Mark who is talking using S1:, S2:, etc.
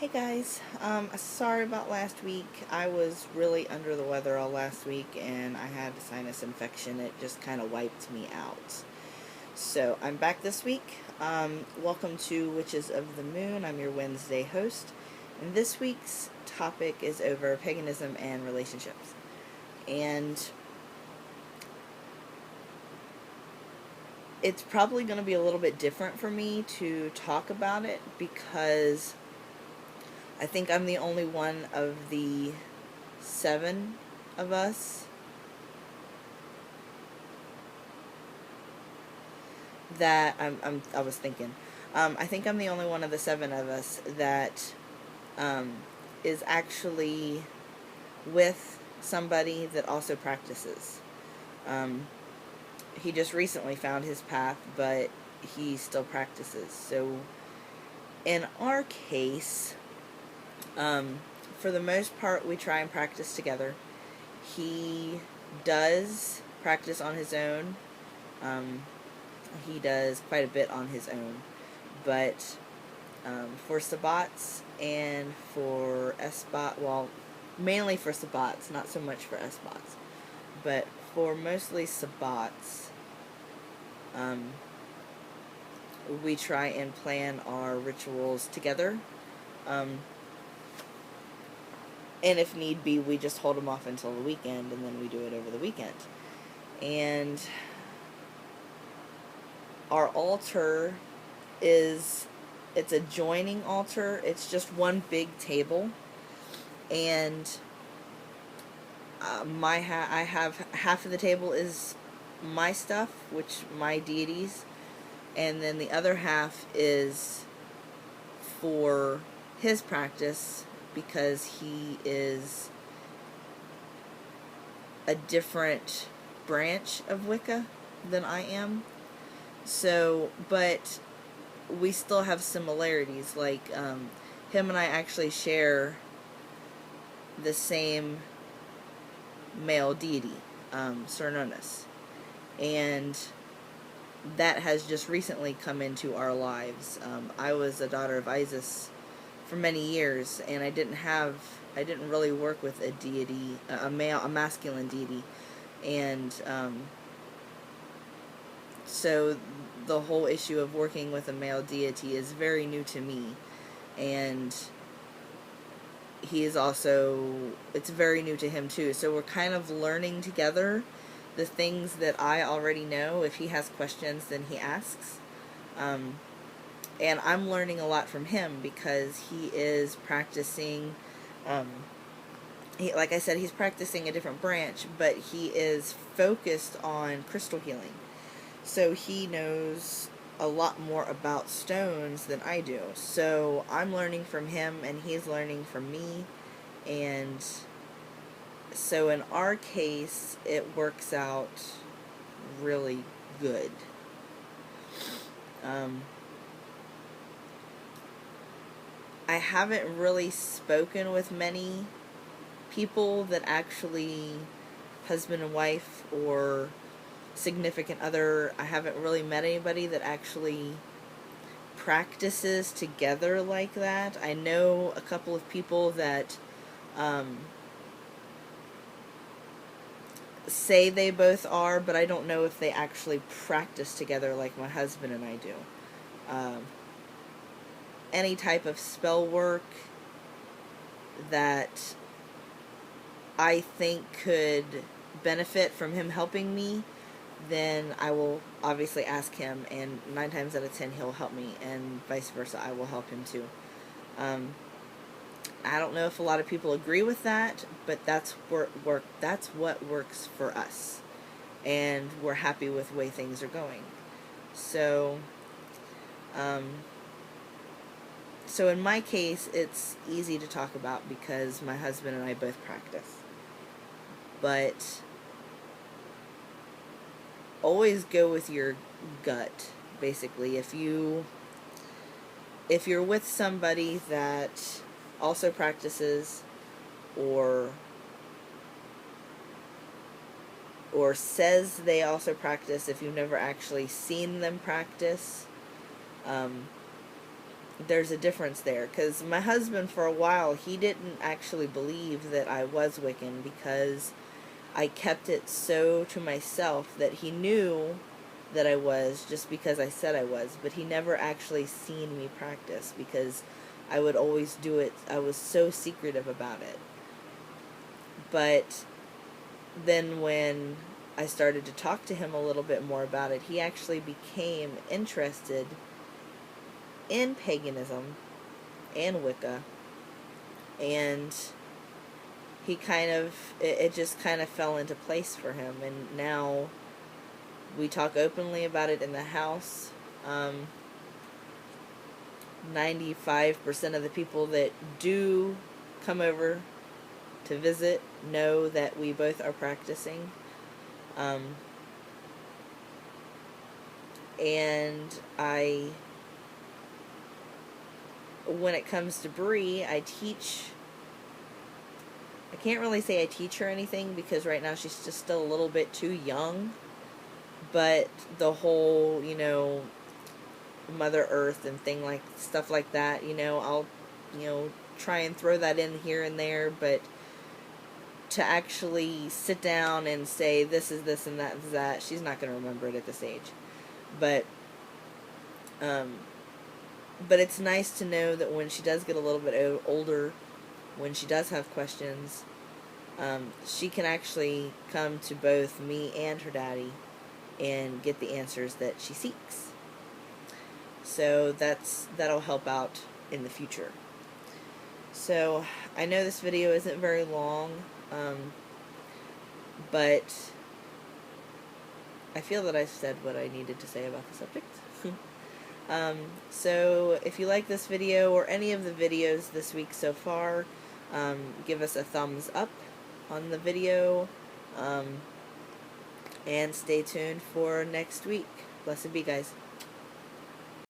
S1: Hey guys, sorry about last week. I was really under the weather all last week and I had a sinus infection. It just kind of wiped me out. So I'm back this week. Welcome to Witches of the Moon. I'm your Wednesday host. And this week's topic is over paganism and relationships. And it's probably going to be a little bit different for me to talk about it because I think I'm the only one of the 7 of us that I was thinking. I think I'm the only one of the 7 of us that um, is actually with somebody that also practices. Um, he just recently found his path, but he still practices. So in our case, for the most part, we try and practice together. He does practice on his own. He does quite a bit on his own. But for Sabbats and for Esbat, well, mainly for Sabbats, not so much for Esbats, but for mostly Sabbats, we try and plan our rituals together. And if need be, we just hold them off until the weekend, and then we do it over the weekend. And our altar it's a joining altar. It's just one big table. And I have half of the table is my stuff, which my deities, and then the other half is for his practice, because he is a different branch of Wicca than I am. So, but we still have similarities. Like, him and I actually share the same male deity, Cernunnos. And that has just recently come into our lives. I was a daughter of Isis for many years, and I didn't really work with a deity, a masculine deity, and so the whole issue of working with a male deity is very new to me, and it's very new to him too. So we're kind of learning together the things that I already know. If he has questions, then he asks. And I'm learning a lot from him because he is practicing, like I said, he's practicing a different branch, but he is focused on crystal healing. So he knows a lot more about stones than I do. So I'm learning from him and he's learning from me. And so in our case, it works out really good. I haven't really spoken with many people that actually, husband and wife or significant other, I haven't really met anybody that actually practices together like that. I know a couple of people that say they both are, but I don't know if they actually practice together like my husband and I do. Any type of spell work that I think could benefit from him helping me, then I will obviously ask him, and 9 times out of 10 he'll help me, and vice versa, I will help him too. I don't know if a lot of people agree with that, but that's what works for us, and we're happy with the way things are going. So, so in my case, it's easy to talk about because my husband and I both practice. But always go with your gut, basically. If you're with somebody that also practices or says they also practice, if you've never actually seen them practice, there's a difference there, because my husband, for a while, he didn't actually believe that I was Wiccan, because I kept it so to myself that he knew that I was just because I said I was, but he never actually seen me practice, because I would always do it. I was so secretive about it. But then when I started to talk to him a little bit more about it, he actually became interested in paganism and Wicca, and he kind of, it just kind of fell into place for him, and now we talk openly about it in the house. 95% of the people that do come over to visit know that we both are practicing. And when it comes to Bree, I can't really say I teach her anything, because right now she's just still a little bit too young. But the whole, Mother Earth and stuff like that, I'll, try and throw that in here and there, but to actually sit down and say this is this and that is that, she's not going to remember it at this age. But it's nice to know that when she does get a little bit older, when she does have questions, she can actually come to both me and her daddy and get the answers that she seeks. So that'll help out in the future. So I know this video isn't very long, but I feel that I've said what I needed to say about the subject. So if you like this video or any of the videos this week so far, give us a thumbs up on the video, and stay tuned for next week. Blessed be, guys.